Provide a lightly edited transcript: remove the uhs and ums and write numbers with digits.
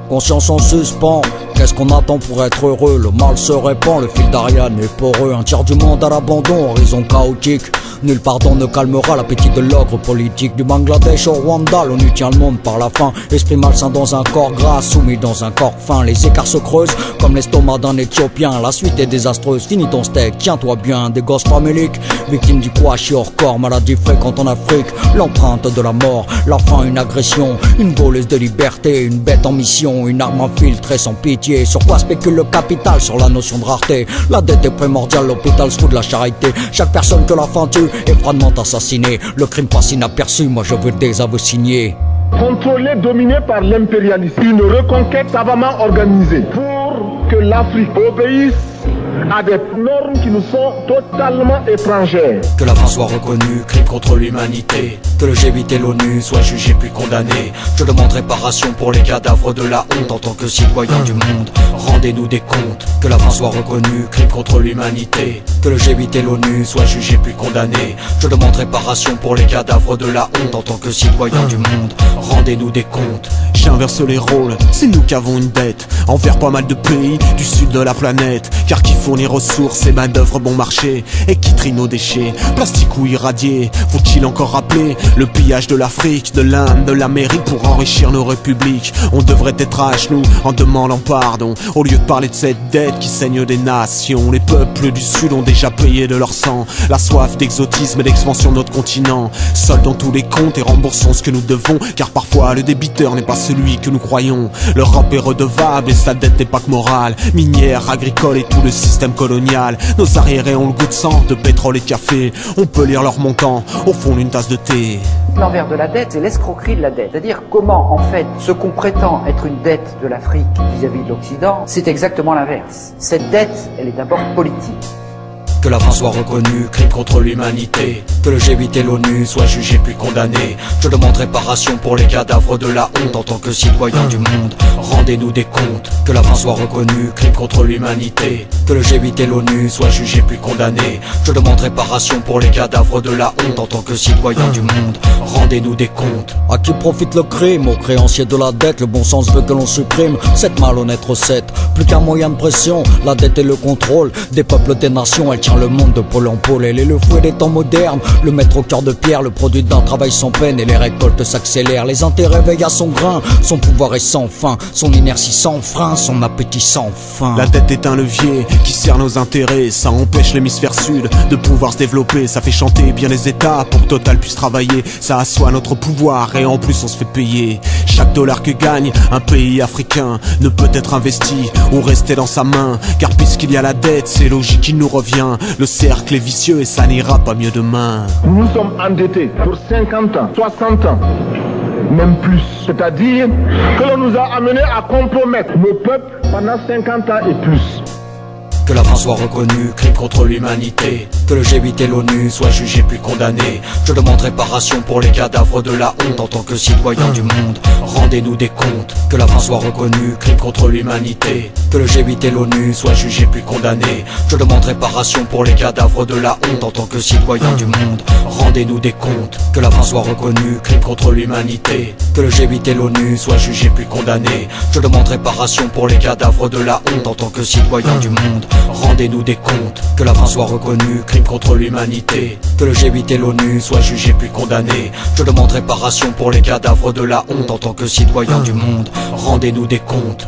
Conscience en suspens, qu'est-ce qu'on attend pour être heureux? Le mal se répand, le fil d'Ariane est poreux. Un tiers du monde à l'abandon, horizon chaotique. Nul pardon ne calmera l'appétit de l'ogre politique. Du Bangladesh au Rwanda, l'ONU tient le monde par la faim. Esprit malsain dans un corps gras, soumis dans un corps fin. Les écarts se creusent comme l'estomac d'un Éthiopien. La suite est désastreuse, finis ton steak, tiens-toi bien. Des gosses faméliques, victimes du kouachi hors corps. Maladie fréquente en Afrique, l'empreinte de la mort. La faim, une agression, une voleuse de liberté. Une bête en mission, une arme infiltrée sans pitié. Sur quoi spécule le capital? Sur la notion de rareté. La dette est primordiale, l'hôpital se fout de la charité. Chaque personne que la faim tue est froidement assassinée. Le crime passe inaperçu, moi je veux des aveux signés. Contrôlé, dominé par l'impérialisme. Une reconquête savamment organisée pour que l'Afrique obéisse à des normes qui nous sont totalement étrangères. Que la fin soit reconnue, crime contre l'humanité. Que le G8 et l'ONU soient jugés puis condamnés. Je demande réparation pour les cadavres de la honte en tant que citoyen du monde. Rendez-nous des comptes. Que la fin soit reconnue, crime contre l'humanité. Que le G8 et l'ONU soient jugés puis condamnés. Je demande réparation pour les cadavres de la honte en tant que citoyen du monde. Rendez-nous des comptes. J'inverse les rôles, c'est nous qui avons une dette envers pas mal de pays du sud de la planète. Car qui fournit ressources et main d'œuvre bon marché et qui trie nos déchets, plastique ou irradiés. Faut-il encore rappeler le pillage de l'Afrique, de l'Inde, de l'Amérique pour enrichir nos républiques? On devrait être à genoux en demandant pardon au lieu de parler de cette dette qui saigne des nations. Les peuples du sud ont déjà payé de leur sang la soif d'exotisme et d'expansion de notre continent. Soldons tous les comptes et remboursons ce que nous devons, car parfois le débiteur n'est pas celui que nous croyons. L'Europe est redevable et sa dette n'est pas que morale. Minière, agricole et tout le système colonial. Nos arriérés ont le goût de sang, de pétrole et de café. On peut lire leur montant au fond d'une tasse de thé. L'envers de la dette, c'est l'escroquerie de la dette. C'est-à-dire comment, en fait, ce qu'on prétend être une dette de l'Afrique vis-à-vis de l'Occident, c'est exactement l'inverse. Cette dette, elle est d'abord politique. Que la fin soit reconnue, crime contre l'humanité. Que le G8 et l'ONU soient jugés puis condamnés. Je demande réparation pour les cadavres de la honte en tant que citoyen du monde. Rendez-nous des comptes. Que la fin soit reconnue, crime contre l'humanité. Que le G8 et l'ONU soient jugés puis condamnés. Je demande réparation pour les cadavres de la honte en tant que citoyen du monde. Rendez-nous des comptes. À qui profite le crime? Aux créanciers de la dette. Le bon sens veut que l'on supprime cette malhonnête recette. Plus qu'un moyen de pression, la dette et le contrôle des peuples, des nations. Elle tient le monde de pôle en pôle. Elle est le fouet des temps modernes, le maître au cœur de pierre, le produit d'un travail sans peine. Et les récoltes s'accélèrent, les intérêts veillent à son grain. Son pouvoir est sans fin, son inertie sans frein, son appétit sans fin. La dette est un levier qui sert nos intérêts. Ça empêche l'hémisphère sud de pouvoir se développer. Ça fait chanter bien les états pour que Total puisse travailler. Ça assoit notre pouvoir et en plus on se fait payer. Chaque dollar que gagne un pays africain ne peut être investi ou rester dans sa main. Car puisqu'il y a la dette, c'est logique qu'il nous revient. Le cercle est vicieux et ça n'ira pas mieux demain. Nous sommes endettés pour 50 ans, 60 ans, même plus. C'est-à-dire que l'on nous a amenés à compromettre nos peuples pendant 50 ans et plus. Que la fin soit reconnue, crime contre l'humanité. Que le G8 et l'ONU soient jugés puis condamnés. Je demande réparation pour les cadavres de la honte en tant que citoyen du monde. Rendez-nous des comptes. Que la fin soit reconnue, crime contre l'humanité. Que le G8 et l'ONU soient jugés puis condamnés. Je demande réparation pour les cadavres de la honte en tant que citoyen du monde. Rendez-nous des comptes. Que la fin soit reconnue, crime contre l'humanité. Que le G8 et l'ONU soient jugés puis condamnés. Je demande réparation pour les cadavres de la honte en tant que citoyen du monde. Rendez-nous des comptes. Que la fin soit reconnue, crime contre l'humanité. Que le G8 et l'ONU soient jugés puis condamnés. Je demande réparation pour les cadavres de la honte en tant que citoyen du monde. Rendez-nous des comptes.